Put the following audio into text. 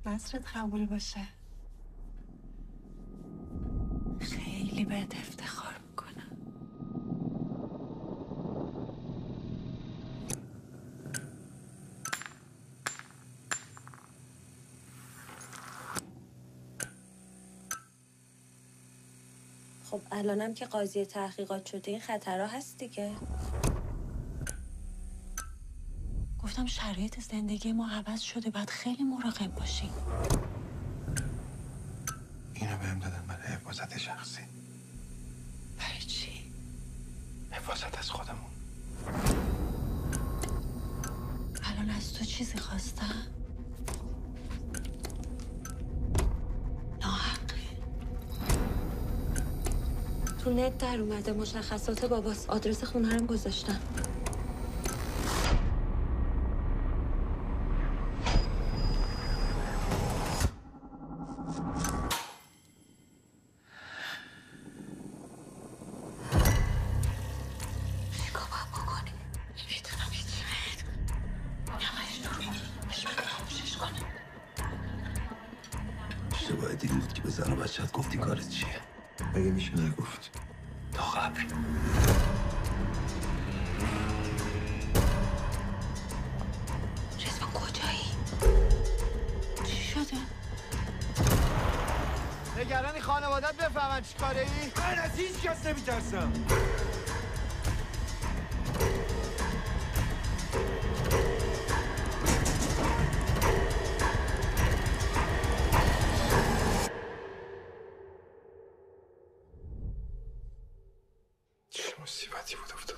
نصرت قبول باشه. خیلی بهت افتخار میکنم. خب الانم که قاضی تحقیقات شده این خطرها هست دیگه. گفتم شرایط زندگی ما عوض شده، باید خیلی مراقب باشیم. اینو بهم دادن برای حفاظت شخصی. برای چی؟ حفاظت از خودمون. الان از تو چیزی خواستم؟ ناحقه. تو نت در اومده مشخصات باباست. آدرس خونه رو گذاشتم. چیکار باید بکنی؟ نمیدونم هیچی. نمایش دور خاموشش کنم. اشتباه دیدی بود که به زن و بچه‌ت گفتی کارت چیه؟ مگه میشه نگفت؟ تا قبل رضوان کجایی؟ چی شده؟ نگرانی خانوادت بفهمن چی کاره ای؟ من از هیچ کس نمیترسم. چه مصیبتی بود افتاد.